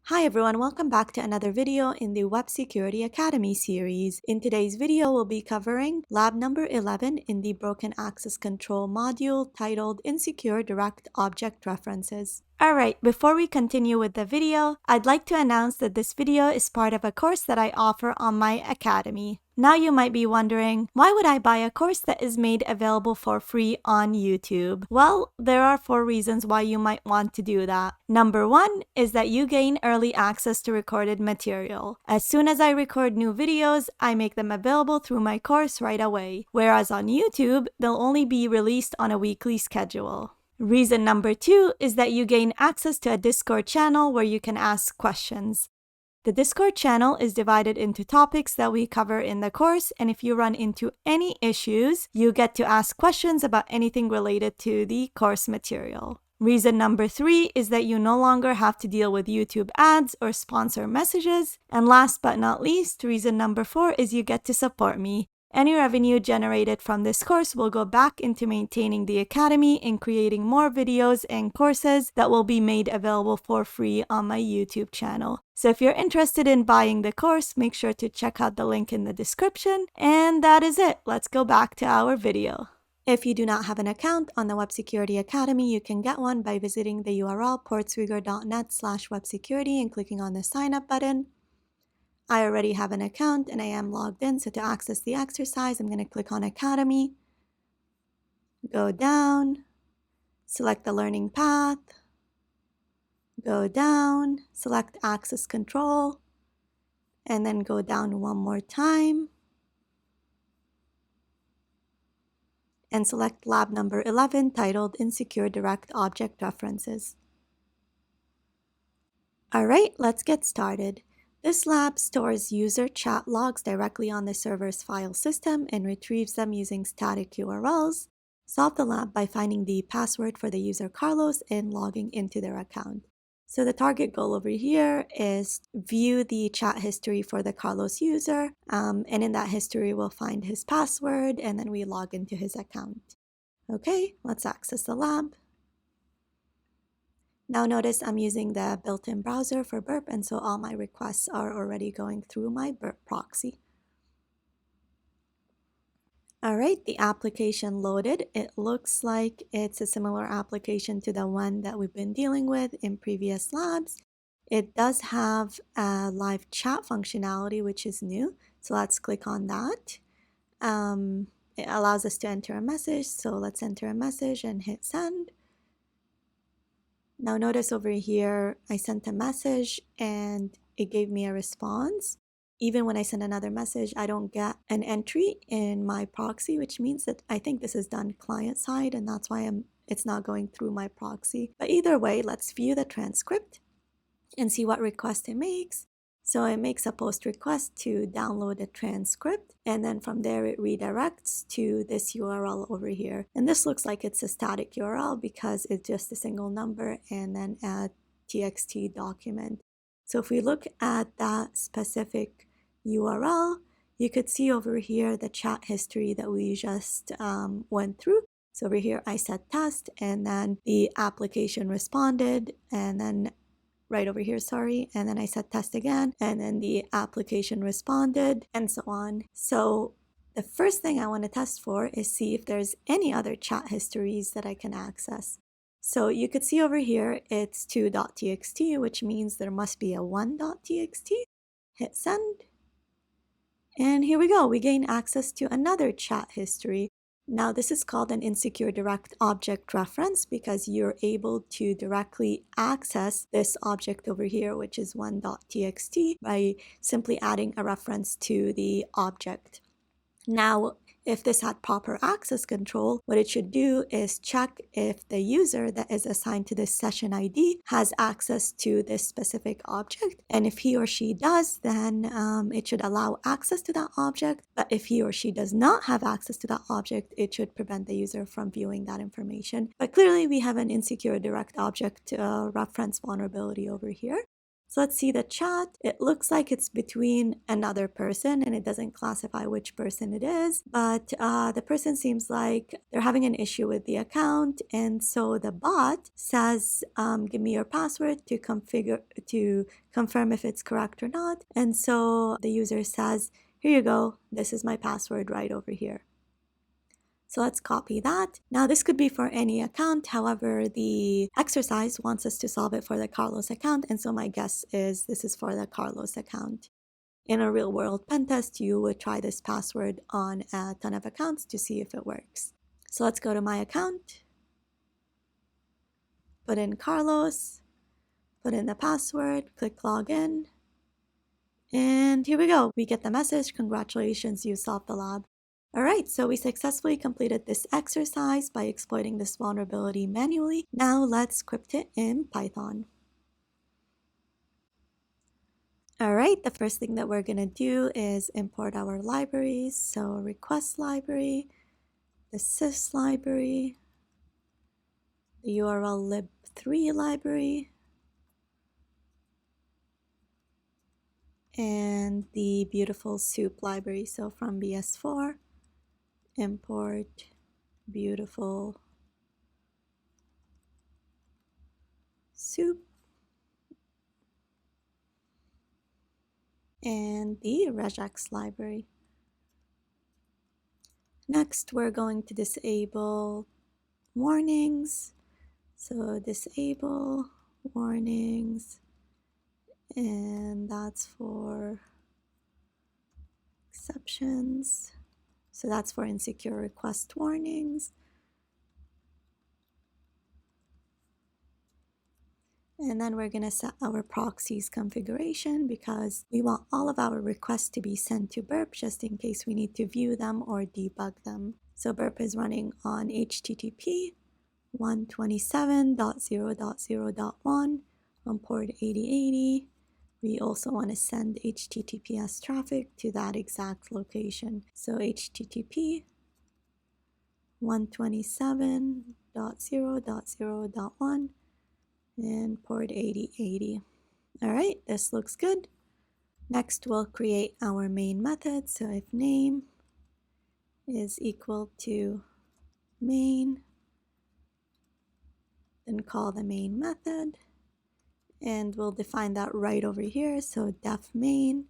Hi everyone, welcome back to another video in the Web Security Academy series. In today's video, we'll be covering lab number 11 in the Broken Access Control module titled Insecure Direct Object References. Alright, before we continue with the video, I'd like to announce that this video is part of a course that I offer on my academy. Now you might be wondering, why would I buy a course that is made available for free on YouTube? Well, there are 4 reasons why you might want to do that. Number 1 is that you gain early access to recorded material. As soon as I record new videos, I make them available through my course right away. Whereas on YouTube, they'll only be released on a weekly schedule. Reason number 2 is that you gain access to a Discord channel where you can ask questions. The Discord channel is divided into topics that we cover in the course, and if you run into any issues, you get to ask questions about anything related to the course material. Reason number 3 is that you no longer have to deal with YouTube ads or sponsor messages. And last but not least, reason number 4 is you get to support me. Any revenue generated from this course will go back into maintaining the academy and creating more videos and courses that will be made available for free on my YouTube channel. So if you're interested in buying the course, make sure to check out the link in the description. And that is it. Let's go back to our video. If you do not have an account on the Web Security Academy, you can get one by visiting the URL portswigger.net/websecurity and clicking on the sign up button. I already have an account and I am logged in, so to access the exercise, I'm going to click on Academy, go down, select the learning path, go down, select Access Control, and then go down one more time, and select lab number 11 titled Insecure Direct Object References. Alright, let's get started. This lab stores user chat logs directly on the server's file system and retrieves them using static URLs. Solve the lab by finding the password for the user Carlos and logging into their account. So the target goal over here is view the chat history for the Carlos user, and in that history we'll find his password and then we log into his account. Okay, let's access the lab. Now notice I'm using the built-in browser for Burp, and so all my requests are already going through my Burp proxy. Alright, the application loaded. It looks like it's a similar application to the one that we've been dealing with in previous labs. It does have a live chat functionality, which is new, so let's click on that. It allows us to enter a message, so let's enter a message and hit send. Now notice over here, I sent a message and it gave me a response. Even when I send another message, I don't get an entry in my proxy, which means that I think this is done client side and that's why it's not going through my proxy. But either way, let's view the transcript and see what request it makes. So it makes a post request to download a transcript, and then from there it redirects to this URL over here. And this looks like it's a static URL because it's just a single number and then a TXT document. So if we look at that specific URL, you could see over here the chat history that we just went through. So over here I said test, and then the application responded, and then right over here, sorry, and then I said test again, and then the application responded, and so on. So the first thing I want to test for is see if there's any other chat histories that I can access. So you could see over here, it's 2.txt, which means there must be a 1.txt. Hit send. And here we go, we gain access to another chat history. Now this is called an insecure direct object reference because you're able to directly access this object over here, which is 1.txt, by simply adding a reference to the object. Now, if this had proper access control, what it should do is check if the user that is assigned to this session ID has access to this specific object. And if he or she does, then it should allow access to that object. But if he or she does not have access to that object, it should prevent the user from viewing that information. But clearly, we have an insecure direct object reference vulnerability over here. So let's see the chat. It looks like it's between another person and it doesn't classify which person it is, but the person seems like they're having an issue with the account. And so the bot says, give me your password to confirm if it's correct or not. And so the user says, here you go. This is my password right over here. So let's copy that. Now this could be for any account. However, the exercise wants us to solve it for the Carlos account. And so my guess is this is for the Carlos account. In a real world pen test, you would try this password on a ton of accounts to see if it works. So let's go to my account, put in Carlos, put in the password, click login. And here we go. We get the message, congratulations, you solved the lab. All right, so we successfully completed this exercise by exploiting this vulnerability manually. Now let's script it in Python. All right, the first thing that we're gonna do is import our libraries. So request library, the sys library, the URL lib3 library, and the beautiful soup library. So from BS4, import beautiful soup and the regex library. Next, we're going to disable warnings. So disable warnings, and that's for exceptions. So that's for insecure request warnings. And then we're going to set our proxies configuration because we want all of our requests to be sent to burp just in case we need to view them or debug them. So burp is running on HTTP 127.0.0.1 on port 8080. We also want to send HTTPS traffic to that exact location. So HTTP 127.0.0.1 and port 8080. All right, this looks good. Next, we'll create our main method. So if name is equal to main, then call the main method. And we'll define that right over here. So def main,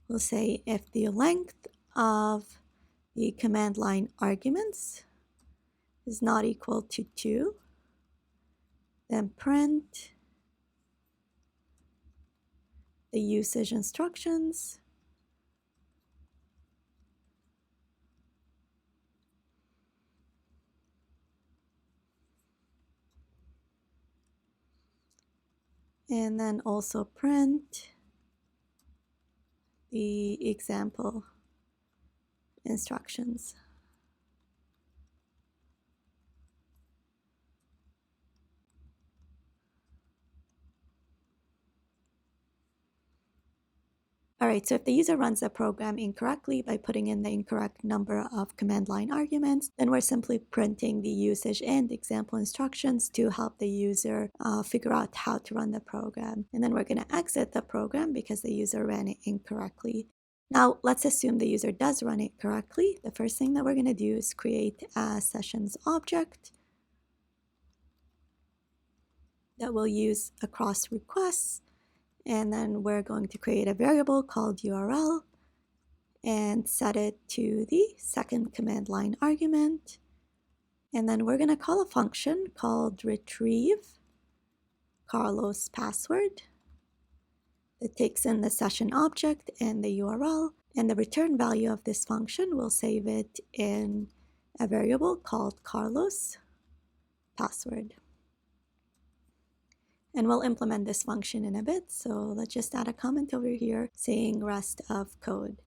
we'll say if the length of the command line arguments is not equal to 2, then print the usage instructions. And then also print the example instructions. All right, so if the user runs the program incorrectly by putting in the incorrect number of command line arguments, then we're simply printing the usage and example instructions to help the user figure out how to run the program. And then we're going to exit the program because the user ran it incorrectly. Now, let's assume the user does run it correctly. The first thing that we're going to do is create a sessions object that we'll use across requests. And then we're going to create a variable called URL and set it to the second command line argument. And then we're going to call a function called retrieve Carlos password that takes in the session object and the URL. And the return value of this function, we'll save it in a variable called Carlos password. And we'll implement this function in a bit. So let's just add a comment over here saying rest of code.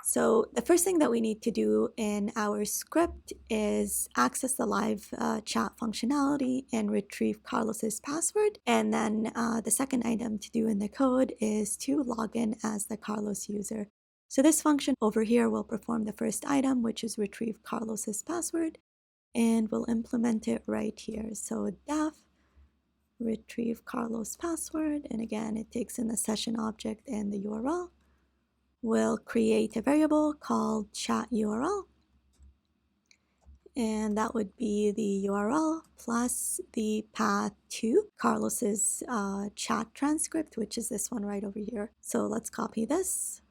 So the first thing that we need to do in our script is access the live chat functionality and retrieve Carlos's password. And then the second item to do in the code is to log in as the Carlos user. So this function over here will perform the first item, which is retrieve Carlos's password, and we'll implement it right here. So def retrieve Carlos' password, and again, it takes in the session object and the URL. We'll create a variable called chat URL, and that would be the URL plus the path to Carlos's chat transcript, which is this one right over here. So let's copy this.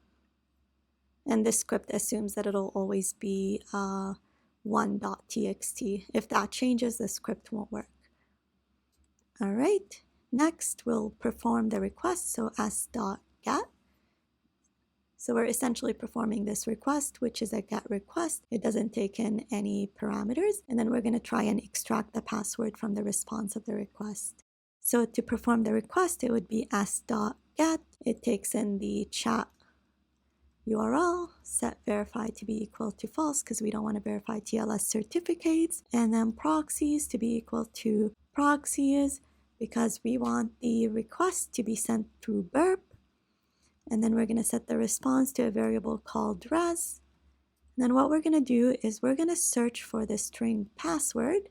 And this script assumes that it'll always be 1.txt. If that changes, the script won't work. All right, next we'll perform the request, so s.get. So we're essentially performing this request, which is a get request. It doesn't take in any parameters. And then we're going to try and extract the password from the response of the request. So to perform the request, it would be s.get. It takes in the chat URL, set verify to be equal to false because we don't want to verify TLS certificates, and then proxies to be equal to proxies because we want the request to be sent through burp. And then we're going to set the response to a variable called res. And then what we're going to do is we're going to search for the string password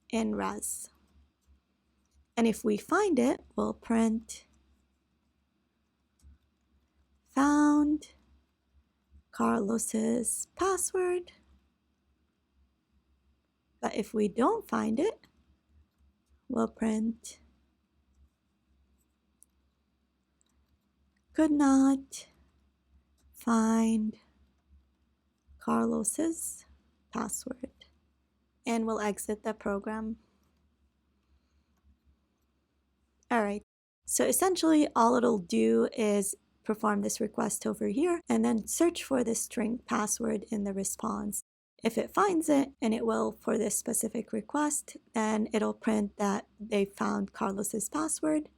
in res. And if we find it, we'll print found Carlos's password. But if we don't find it, we'll print could not find Carlos's password. And we'll exit the program. All right, so essentially all it'll do is perform this request over here and then search for the string password in the response. If it finds it, and it will for this specific request, then it'll print that they found Carlos's password.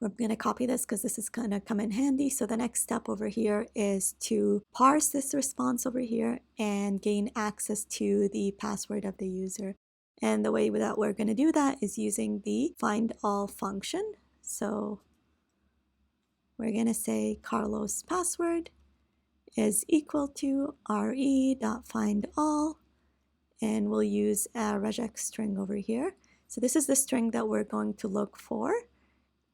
We're going to copy this because this is going to come in handy. So the next step over here is to parse this response over here and gain access to the password of the user. And the way that we're going to do that is using the find all function. So we're going to say Carlos password is equal to re.findAll, and we'll use a regex string over here. So this is the string that we're going to look for,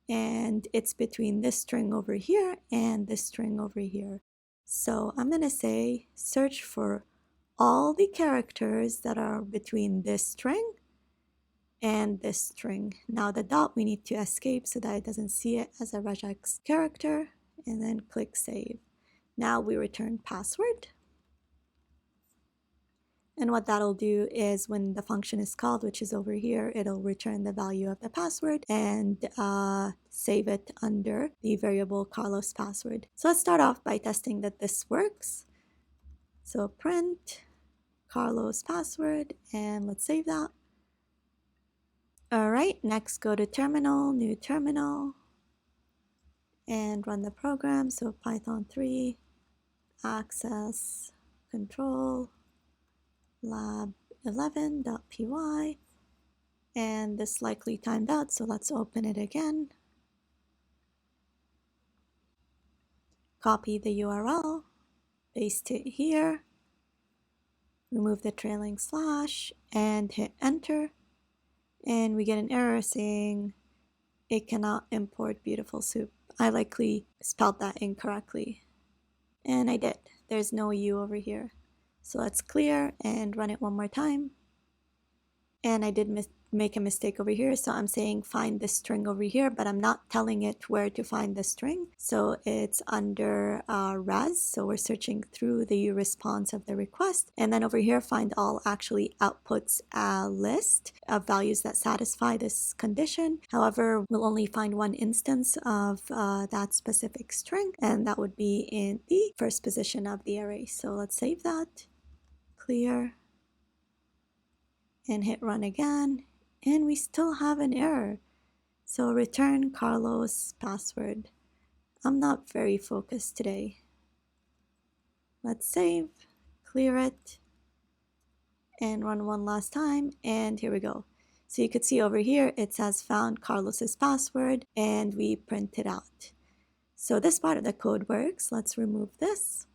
and it's between this string over here and this string over here. So I'm going to say search for all the characters that are between this string and this string. Now the dot we need to escape so that it doesn't see it as a regex character, and then click save. Now we return password. And what that'll do is when the function is called, which is over here, it'll return the value of the password and save it under the variable Carlos password. So let's start off by testing that this works. So print Carlos password, and let's save that. All right, next go to terminal, new terminal, and run the program. So Python 3, access control lab 11.py, and this likely timed out, so let's open it again. Copy the URL, paste it here, remove the trailing slash, and hit enter. And we get an error saying it cannot import beautiful soup. I likely spelled that incorrectly. And I did. There's no U over here. So let's clear and run it one more time. And I did make a mistake over here, so I'm saying find this string over here, but I'm not telling it where to find the string. So it's under res, so we're searching through the response of the request, and then over here find all actually outputs a list of values that satisfy this condition. However, we'll only find one instance of that specific string, and that would be in the first position of the array. So let's save that, clear, and hit run again, and we still have an error. So return Carlos password. I'm not very focused today. Let's save, clear it, and run one last time, and here we go. So you could see over here it says found Carlos's password, and we print it out. So this part of the code works. Let's remove this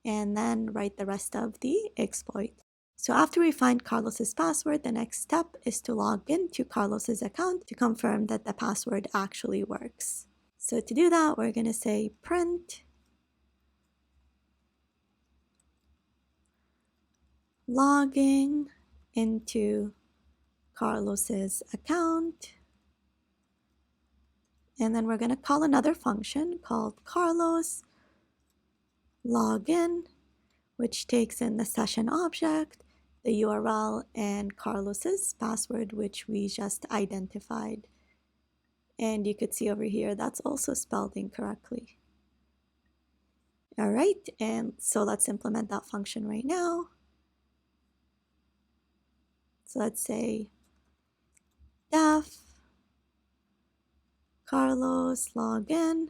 and then write the rest of the exploit. So after we find Carlos's password, the next step is to log into Carlos's account to confirm that the password actually works. So to do that, we're going to say print logging into Carlos's account. And then we're going to call another function called Carlos login, which takes in the session object, the URL, and Carlos's password, which we just identified. And you could see over here, that's also spelled incorrectly. All right, and so let's implement that function right now. So let's say def Carlos login,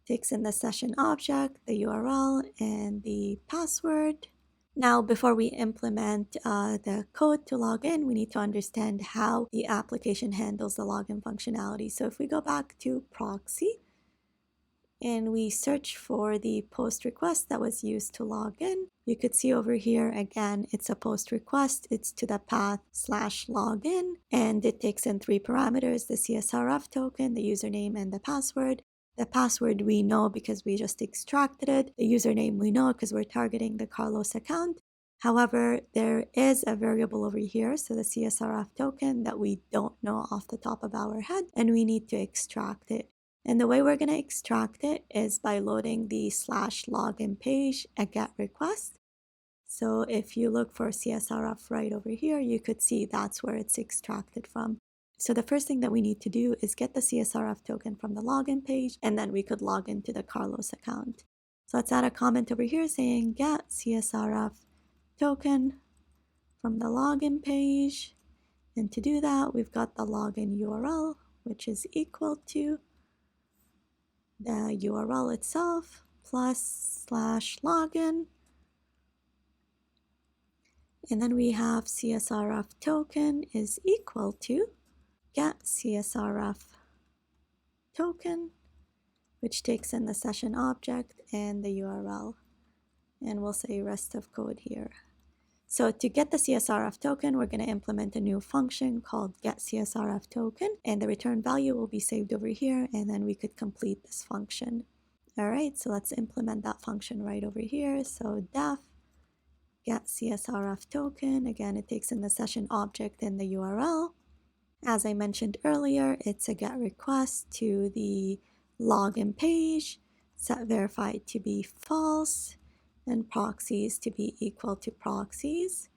takes in the session object, the URL, and the password. Now, before we implement the code to log in, we need to understand how the application handles the login functionality. So if we go back to proxy and we search for the post request that was used to log in, you could see over here again, it's a post request. It's to the path /login, and it takes in 3 parameters, the CSRF token, the username, and the password. The password we know because we just extracted it. The username we know because we're targeting the Carlos account. However, there is a variable over here, so the CSRF token, that we don't know off the top of our head, and we need to extract it. And the way we're going to extract it is by loading the /login page, a GET request. So if you look for CSRF right over here, you could see that's where it's extracted from. So the first thing that we need to do is get the CSRF token from the login page, and then we could log into the Carlos account. So let's add a comment over here saying get CSRF token from the login page. And to do that, we've got the login URL, which is equal to the URL itself plus /login. And then we have CSRF token is equal to get CSRF token, which takes in the session object and the URL. And we'll say rest of code here. So to get the CSRF token, we're going to implement a new function called getCSRF token, and the return value will be saved over here, and then we could complete this function. All right, so let's implement that function right over here. So def getCSRF token, again, it takes in the session object and the URL. As I mentioned earlier, it's a GET request to the login page, set verified to be false, and proxies to be equal to proxies.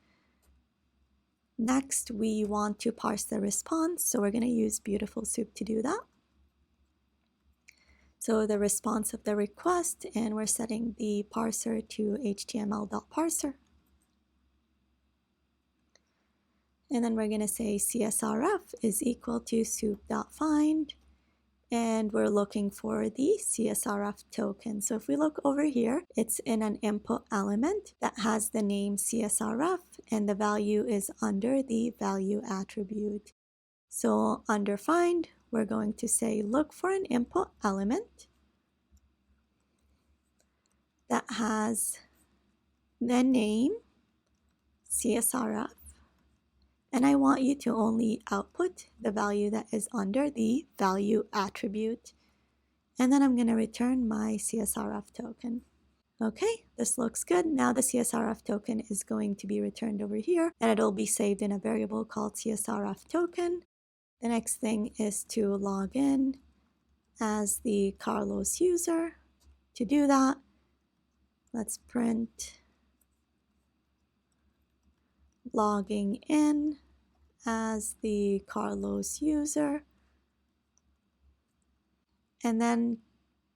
Next, we want to parse the response, so we're going to use Beautiful Soup to do that. So the response of the request, and we're setting the parser to html.parser. And then we're going to say CSRF is equal to soup.find, and we're looking for the CSRF token. So if we look over here, it's in an input element that has the name CSRF, and the value is under the value attribute. So under find, we're going to say look for an input element that has the name CSRF, and I want you to only output the value that is under the value attribute. And then I'm going to return my CSRF token. Okay, this looks good. Now the CSRF token is going to be returned over here, and it'll be saved in a variable called CSRF token. The next thing is to log in as the Carlos user. To do that, let's print logging in as the Carlos user. And then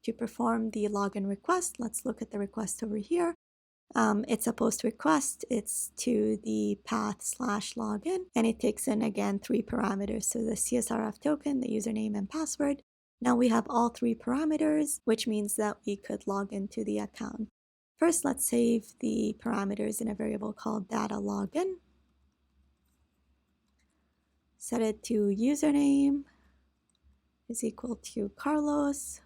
to perform the login request, let's look at the request over here. It's a post request. It's to the path /login, and it takes in again 3 parameters. So the CSRF token, the username, and password. Now we have all 3 parameters, which means that we could log into the account. First, let's save the parameters in a variable called data login. Set it to username is equal to Carlos.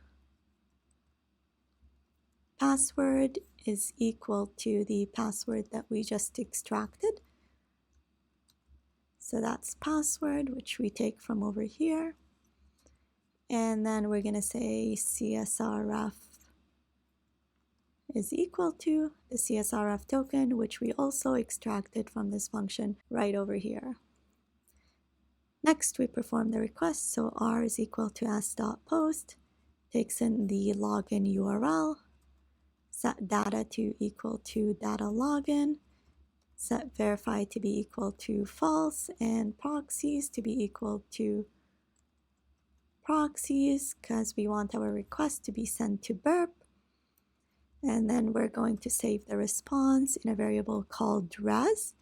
Password is equal to the password that we just extracted. So that's password, which we take from over here. And then we're going to say CSRF is equal to the CSRF token, which we also extracted from this function right over here. Next, we perform the request. So R is equal to s.post, takes in the login URL, set data to equal to data login, set verify to be equal to false, and proxies to be equal to proxies because we want our request to be sent to burp. And then we're going to save the response in a variable called res.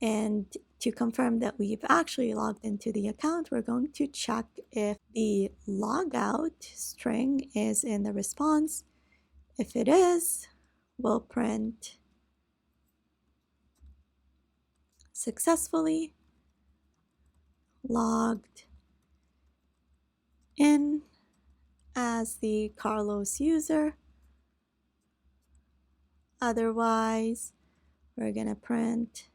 And to confirm that we've actually logged into the account, we're going to check if the logout string is in the response. If it is, we'll print successfully logged in as the Carlos user. Otherwise, we're going to print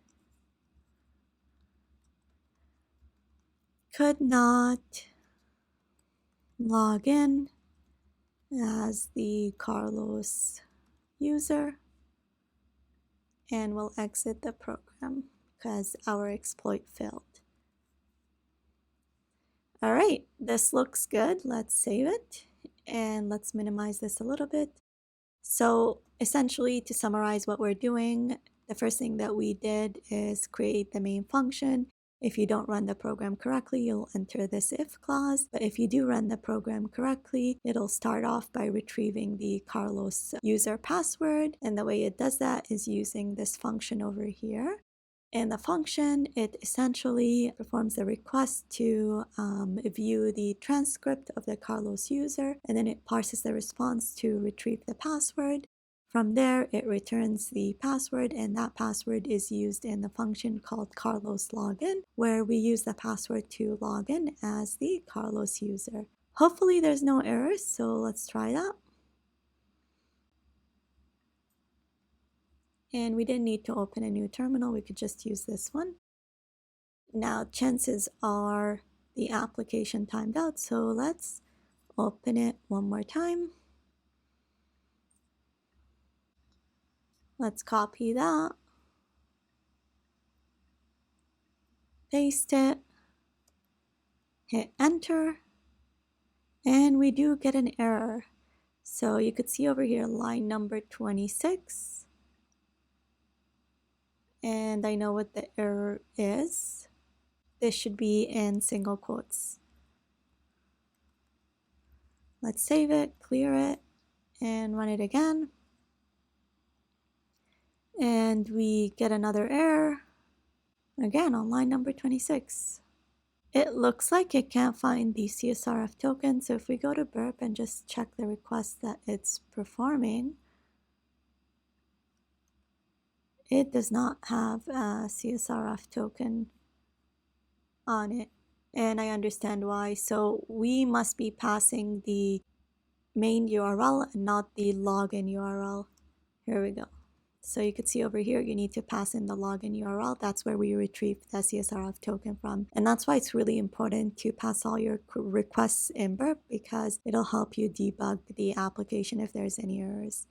could not log in as the Carlos user, and we'll exit the program because our exploit failed. All right, this looks good. Let's save it and let's minimize this a little bit. So essentially, to summarize what we're doing, the first thing that we did is create the main function. If you don't run the program correctly, you'll enter this if clause. But if you do run the program correctly, it'll start off by retrieving the Carlos user password. And the way it does that is using this function over here. In the function, it essentially performs the request to view the transcript of the Carlos user, and then it parses the response to retrieve the password. From there, it returns the password, and that password is used in the function called Carlos login, where we use the password to log in as the Carlos user. Hopefully there's no errors, so let's try that. And we didn't need to open a new terminal, we could just use this one. Now, chances are the application timed out, so let's open it one more time. Let's copy that, paste it, hit enter, and we do get an error. So you could see over here line number 26, and I know what the error is. This should be in single quotes. Let's save it, clear it, and run it again. And we get another error, again on line number 26. It looks like it can't find the CSRF token, so if we go to burp and just check the request that it's performing, it does not have a CSRF token on it. And I understand why. So we must be passing the main URL and not the login URL. Here we go. So you can see over here, you need to pass in the login URL. That's where we retrieve the CSRF token from. And that's why it's really important to pass all your requests in burp, because it'll help you debug the application if there's any errors.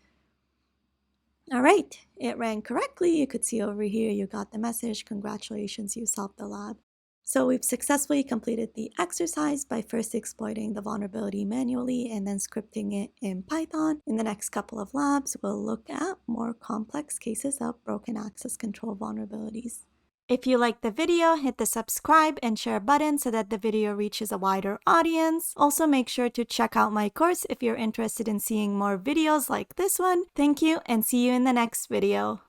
All right, it ran correctly. You could see over here, you got the message. Congratulations, you solved the lab. So we've successfully completed the exercise by first exploiting the vulnerability manually and then scripting it in Python. In the next couple of labs, we'll look at more complex cases of broken access control vulnerabilities. If you liked the video, hit the subscribe and share button so that the video reaches a wider audience. Also, make sure to check out my course if you're interested in seeing more videos like this one. Thank you and see you in the next video.